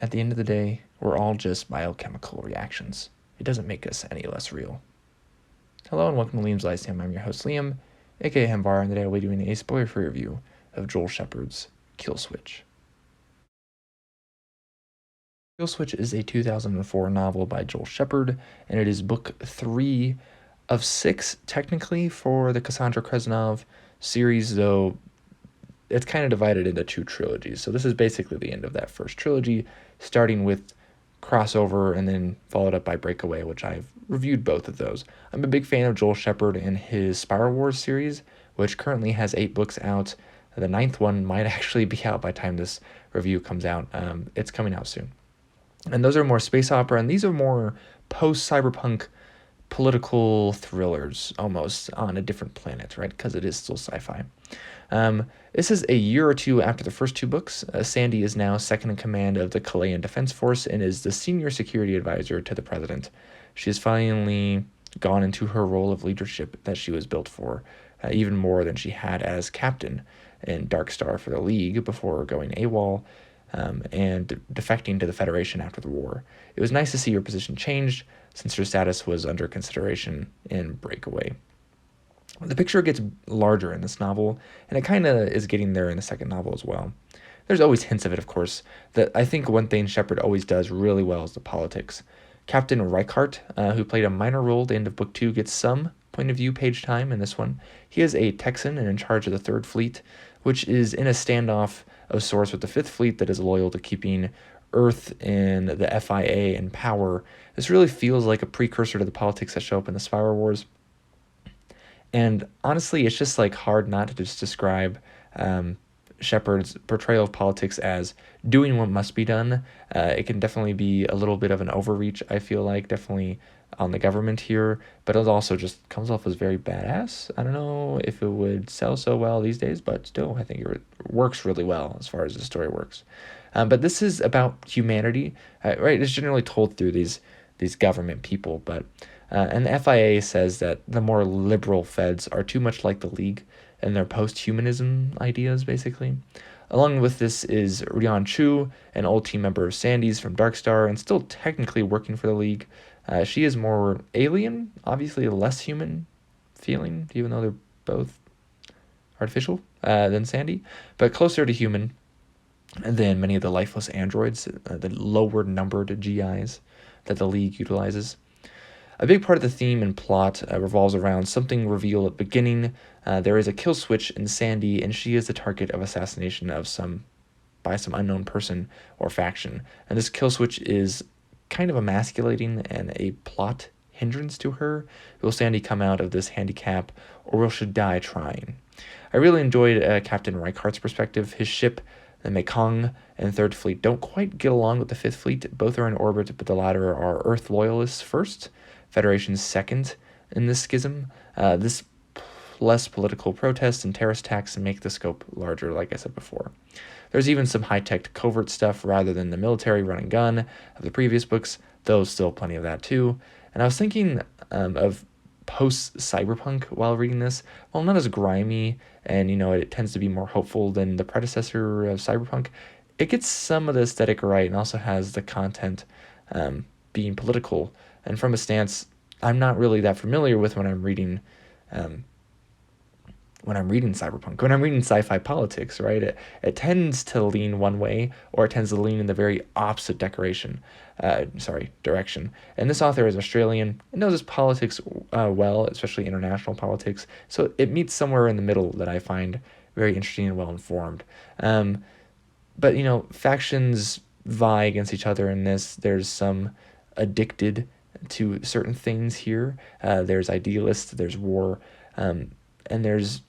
At the end of the day, we're all just biochemical reactions. It doesn't make us any less real. Hello and welcome to Liam's Lyceum. I'm your host Liam, aka Hemvar, and today I'll be doing a spoiler-free review of Joel Shepard's Killswitch. Killswitch is a 2004 novel by Joel Shepard, and it is book 3 of 6, technically, for the Cassandra Kresnov series, though it's kind of divided into 2 trilogies. So this is basically the end of that first trilogy, starting with Crossover and then followed up by Breakaway, which I've reviewed both of those. I'm a big fan of Joel Shepard and his Spiral Wars series, which currently has 8 books out. The 9th one might actually be out by the time this review comes out. It's coming out soon. And those are more space opera, and these are more post-cyberpunk political thrillers, almost on a different planet, right? Because it is still sci-fi. This is a year or two after the first 2 books. Sandy is now second in command of the Chilean Defense Force and is the senior security advisor to the president. She has finally gone into her role of leadership that she was built for, even more than she had as captain in Dark Star for the League before going AWOL. And defecting to the Federation after the war. It was nice to see her position changed, since her status was under consideration in Breakaway. The picture gets larger in this novel, and it kind of is getting there in the second novel as well. There's always hints of it, of course. That I think one thing Shepard always does really well is the politics. Captain Reichardt, who played a minor role at the end of book 2, gets some point of view page time in this one. He is a Texan and in charge of the 3rd Fleet, which is in a standoff of sorts with the 5th Fleet that is loyal to keeping Earth in the FIA in power. This really feels like a precursor to the politics that show up in the Spiral Wars. And honestly, it's just like hard not to just describe Shepard's portrayal of politics as doing what must be done. It can definitely be a little bit of an overreach, I feel like, definitely on the government here, but it also just comes off as very badass. I don't know if it would sell so well these days, but still, I think it works really well as far as the story works. But this is about humanity, right? It's generally told through these government people, but and the FIA says that the more liberal feds are too much like the League and their post-humanism ideas, basically. Along with this is Ryan Chu, an old team member of Sandy's from Dark Star and still technically working for the League. She is more alien, obviously less human feeling, even though they're both artificial than Sandy, but closer to human than many of the lifeless androids, the lower numbered GIs that the League utilizes. A big part of the theme and plot revolves around something revealed at the beginning. There is a kill switch in Sandy, and she is the target of assassination by some unknown person or faction. And this kill switch is kind of emasculating and a plot hindrance to her. Will Sandy come out of this handicap, or will she die trying? I really enjoyed Captain Reichardt's perspective. His ship, the Mekong and 3rd Fleet, don't quite get along with the 5th Fleet. Both are in orbit, but the latter are Earth loyalists first, Federation's second in this schism. This less political protests and terrorist attacks make the scope larger, like I said before. There's even some high-tech covert stuff rather than the military run and gun of the previous books, though still plenty of that too. And I was thinking of post-cyberpunk while reading this. Well, not as grimy, and it tends to be more hopeful than the predecessor of cyberpunk. It gets some of the aesthetic right and also has the content being political. And from a stance I'm not really that familiar with when I'm reading cyberpunk, when I'm reading sci-fi politics, right? It tends to lean one way, or it tends to lean in the very opposite direction. And this author is Australian and knows his politics well, especially international politics. So it meets somewhere in the middle that I find very interesting and well-informed. But factions vie against each other in this. There's some addicted to certain things here. There's idealists, there's war, and there's,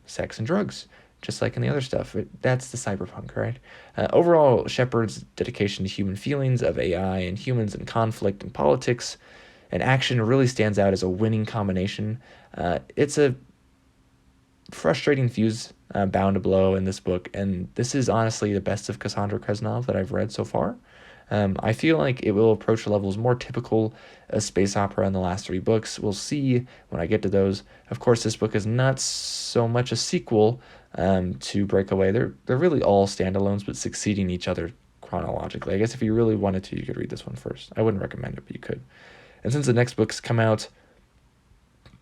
sex and drugs, just like in the other stuff. That's the cyberpunk, right? Overall, Shepard's dedication to human feelings of AI and humans and conflict and politics and action really stands out as a winning combination. It's a frustrating fuse bound to blow in this book, and this is honestly the best of Cassandra Kresnov that I've read so far. I feel like it will approach levels more typical of space opera in the last 3 books. We'll see when I get to those. Of course, this book is not so much a sequel to Breakaway. They're really all standalones, but succeeding each other chronologically. I guess if you really wanted to, you could read this one first. I wouldn't recommend it, but you could. And since the next books come out,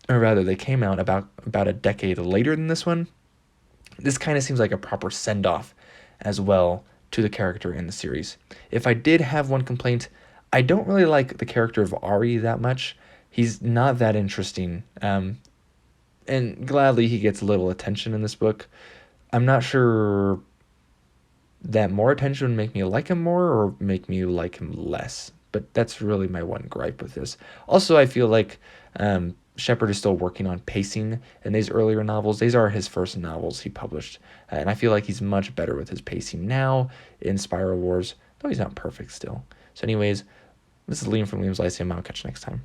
or rather they came out about a decade later than this one, this kind of seems like a proper send-off as well to the character in the series. If I did have one complaint, I don't really like the character of Ari that much. He's not that interesting. And gladly he gets little attention in this book. I'm not sure that more attention would make me like him more or make me like him less. But that's really my one gripe with this. Also, I feel like Shepard is still working on pacing in these earlier novels. These are his first novels he published. And I feel like he's much better with his pacing now in Spiral Wars, though he's not perfect still. So anyways, this is Liam from Liam's Lyceum. I'll catch you next time.